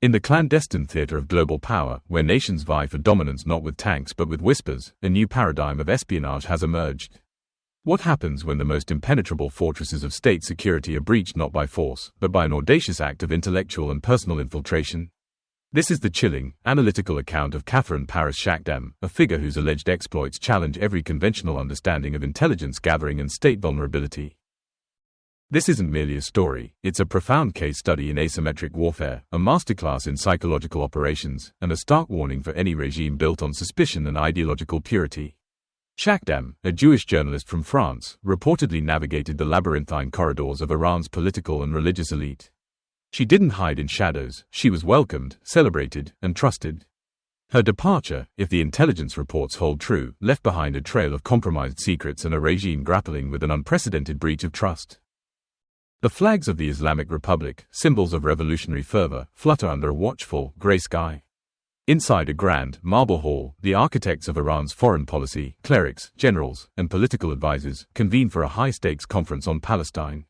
In the clandestine theater of global power, where nations vie for dominance not with tanks but with whispers, a new paradigm of espionage has emerged. What happens when the most impenetrable fortresses of state security are breached not by force, but by an audacious act of intellectual and personal infiltration? This is the chilling, analytical account of Katherine Paris Shakdam, a figure whose alleged exploits challenge every conventional understanding of intelligence gathering and state vulnerability. This isn't merely a story, it's a profound case study in asymmetric warfare, a masterclass in psychological operations, and a stark warning for any regime built on suspicion and ideological purity. Shakdam, a Jewish journalist from France, reportedly navigated the labyrinthine corridors of Iran's political and religious elite. She didn't hide in shadows, she was welcomed, celebrated, and trusted. Her departure, if the intelligence reports hold true, left behind a trail of compromised secrets and a regime grappling with an unprecedented breach of trust. The flags of the Islamic Republic, symbols of revolutionary fervor, flutter under a watchful, grey sky. Inside a grand, marble hall, the architects of Iran's foreign policy, clerics, generals, and political advisors, convene for a high-stakes conference on Palestine.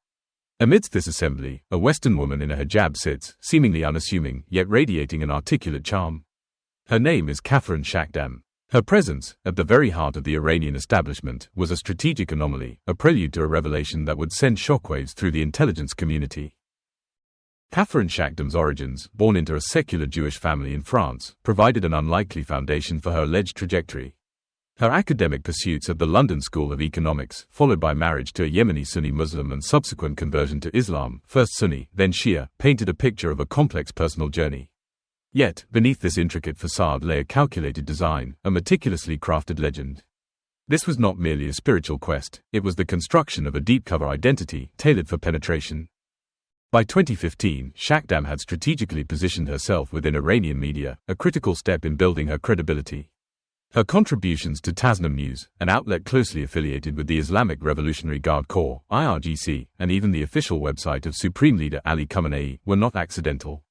Amidst this assembly, a Western woman in a hijab sits, seemingly unassuming, yet radiating an articulate charm. Her name is Katherine Shakdam. Her presence, at the very heart of the Iranian establishment, was a strategic anomaly, a prelude to a revelation that would send shockwaves through the intelligence community. Katherine Shakdam's origins, born into a secular Jewish family in France, provided an unlikely foundation for her alleged trajectory. Her academic pursuits at the London School of Economics, followed by marriage to a Yemeni Sunni Muslim and subsequent conversion to Islam, first Sunni, then Shi'a, painted a picture of a complex personal journey. Yet, beneath this intricate facade lay a calculated design, a meticulously crafted legend. This was not merely a spiritual quest, it was the construction of a deep-cover identity, tailored for penetration. By 2015, Shakdam had strategically positioned herself within Iranian media, a critical step in building her credibility. Her contributions to Tasnim News, an outlet closely affiliated with the Islamic Revolutionary Guard Corps, IRGC, and even the official website of Supreme Leader Ayatollah Khamenei, were not accidental.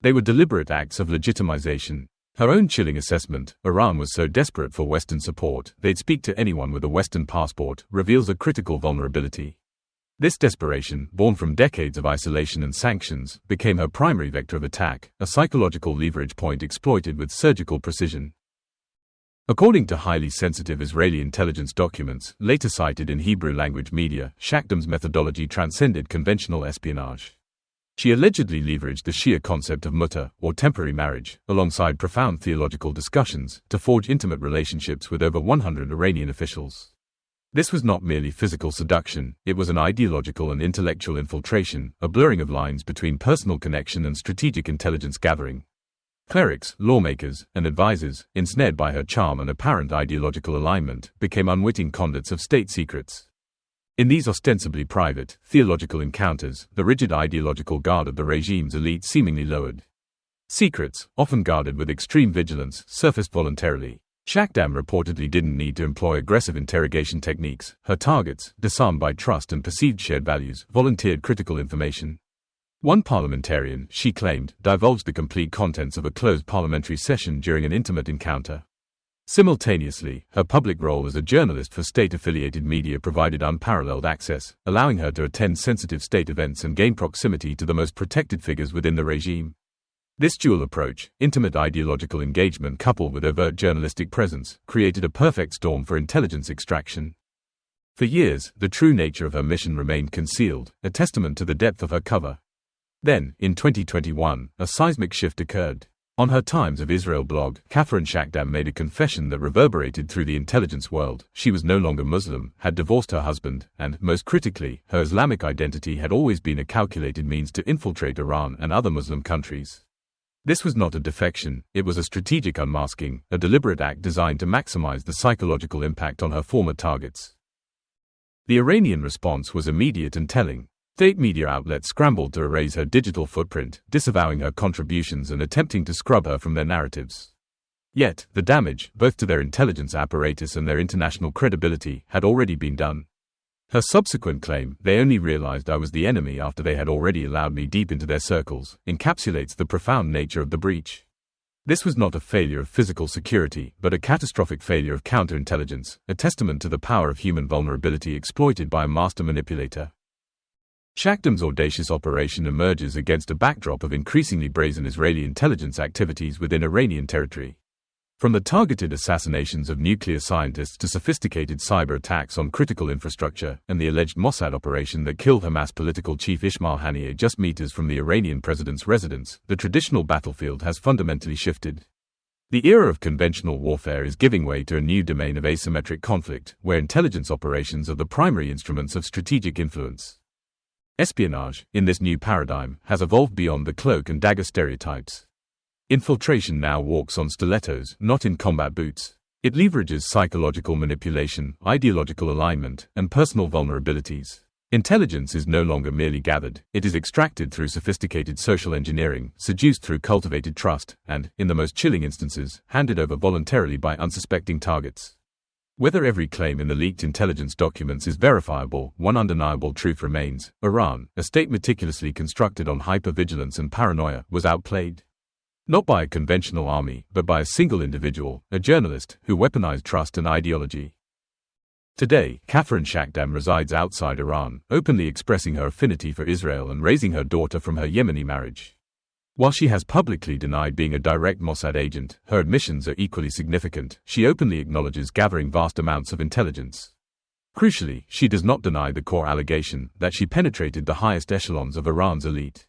They were deliberate acts of legitimization. Her own chilling assessment, Iran was so desperate for Western support, they'd speak to anyone with a Western passport, reveals a critical vulnerability. This desperation, born from decades of isolation and sanctions, became her primary vector of attack, a psychological leverage point exploited with surgical precision. According to highly sensitive Israeli intelligence documents, later cited in Hebrew-language media, Shakdam's methodology transcended conventional espionage. She allegedly leveraged the Shi'a concept of mut'a, or temporary marriage, alongside profound theological discussions, to forge intimate relationships with over 100 Iranian officials. This was not merely physical seduction, it was an ideological and intellectual infiltration, a blurring of lines between personal connection and strategic intelligence gathering. Clerics, lawmakers, and advisors, ensnared by her charm and apparent ideological alignment, became unwitting conduits of state secrets. In these ostensibly private, theological encounters, the rigid ideological guard of the regime's elite seemingly lowered. Secrets, often guarded with extreme vigilance, surfaced voluntarily. Shakdam reportedly didn't need to employ aggressive interrogation techniques. Her targets, disarmed by trust and perceived shared values, volunteered critical information. One parliamentarian, she claimed, divulged the complete contents of a closed parliamentary session during an intimate encounter. Simultaneously, her public role as a journalist for state-affiliated media provided unparalleled access, allowing her to attend sensitive state events and gain proximity to the most protected figures within the regime. This dual approach, intimate ideological engagement coupled with overt journalistic presence, created a perfect storm for intelligence extraction. For years, the true nature of her mission remained concealed, a testament to the depth of her cover. Then, in 2021, a seismic shift occurred. On her Times of Israel blog, Katherine Shakdam made a confession that reverberated through the intelligence world. She was no longer Muslim, had divorced her husband, and, most critically, her Islamic identity had always been a calculated means to infiltrate Iran and other Muslim countries. This was not a defection, it was a strategic unmasking, a deliberate act designed to maximize the psychological impact on her former targets. The Iranian response was immediate and telling. State media outlets scrambled to erase her digital footprint, disavowing her contributions and attempting to scrub her from their narratives. Yet, the damage, both to their intelligence apparatus and their international credibility, had already been done. Her subsequent claim, "They only realized I was the enemy after they had already allowed me deep into their circles," encapsulates the profound nature of the breach. This was not a failure of physical security, but a catastrophic failure of counterintelligence, a testament to the power of human vulnerability exploited by a master manipulator. Shakdam's audacious operation emerges against a backdrop of increasingly brazen Israeli intelligence activities within Iranian territory. From the targeted assassinations of nuclear scientists to sophisticated cyber attacks on critical infrastructure and the alleged Mossad operation that killed Hamas political chief Ismail Haniyeh just meters from the Iranian president's residence, the traditional battlefield has fundamentally shifted. The era of conventional warfare is giving way to a new domain of asymmetric conflict, where intelligence operations are the primary instruments of strategic influence. Espionage, in this new paradigm, has evolved beyond the cloak and dagger stereotypes. Infiltration now walks on stilettos, not in combat boots. It leverages psychological manipulation, ideological alignment, and personal vulnerabilities. Intelligence is no longer merely gathered, it is extracted through sophisticated social engineering, seduced through cultivated trust, and, in the most chilling instances, handed over voluntarily by unsuspecting targets. Whether every claim in the leaked intelligence documents is verifiable, one undeniable truth remains: Iran, a state meticulously constructed on hypervigilance and paranoia, was outplayed. Not by a conventional army, but by a single individual, a journalist, who weaponized trust and ideology. Today, Katherine Shakdam resides outside Iran, openly expressing her affinity for Israel and raising her daughter from her Yemeni marriage. While she has publicly denied being a direct Mossad agent, her admissions are equally significant. She openly acknowledges gathering vast amounts of intelligence. Crucially, she does not deny the core allegation that she penetrated the highest echelons of Iran's elite.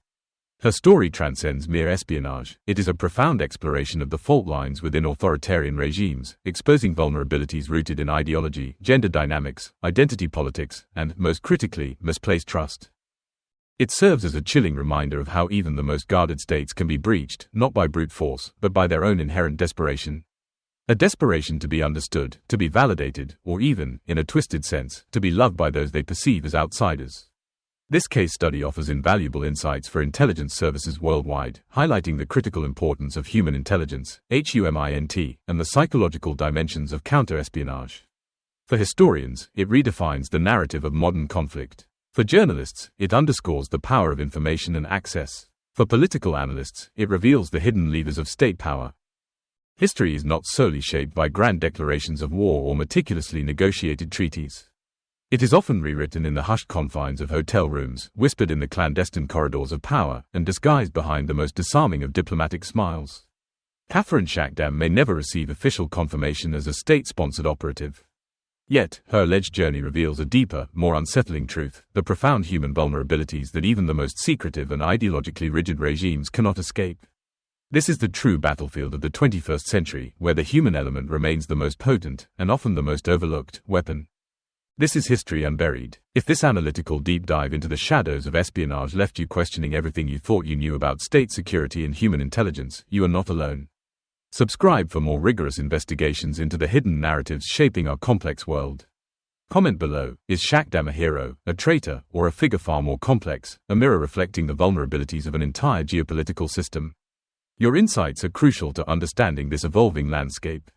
Her story transcends mere espionage. It is a profound exploration of the fault lines within authoritarian regimes, exposing vulnerabilities rooted in ideology, gender dynamics, identity politics, and, most critically, misplaced trust. It serves as a chilling reminder of how even the most guarded states can be breached, not by brute force, but by their own inherent desperation. A desperation to be understood, to be validated, or even, in a twisted sense, to be loved by those they perceive as outsiders. This case study offers invaluable insights for intelligence services worldwide, highlighting the critical importance of human intelligence, HUMINT, and the psychological dimensions of counter-espionage. For historians, it redefines the narrative of modern conflict. For journalists, it underscores the power of information and access. For political analysts, it reveals the hidden levers of state power. History is not solely shaped by grand declarations of war or meticulously negotiated treaties. It is often rewritten in the hushed confines of hotel rooms, whispered in the clandestine corridors of power, and disguised behind the most disarming of diplomatic smiles. Katherine Shakdam may never receive official confirmation as a state-sponsored operative. Yet, her alleged journey reveals a deeper, more unsettling truth: the profound human vulnerabilities that even the most secretive and ideologically rigid regimes cannot escape. This is the true battlefield of the 21st century, where the human element remains the most potent, and often the most overlooked, weapon. This is History Unburied. If this analytical deep dive into the shadows of espionage left you questioning everything you thought you knew about state security and human intelligence, you are not alone. Subscribe for more rigorous investigations into the hidden narratives shaping our complex world. Comment below: is Shakdam a hero, a traitor, or a figure far more complex, a mirror reflecting the vulnerabilities of an entire geopolitical system? Your insights are crucial to understanding this evolving landscape.